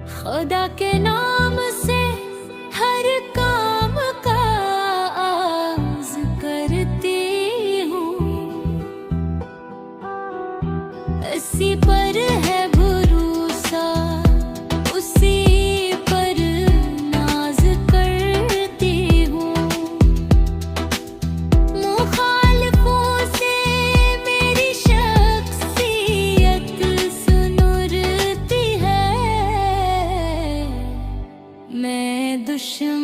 खुदा के नाम से हर काम का आगाज करती हूँ। इसी पर है भरोसा, उसी पर नाज करती हूँ। मुखालिफों से मेरी शख्सियत सुनुरती है। मैं दुश्मन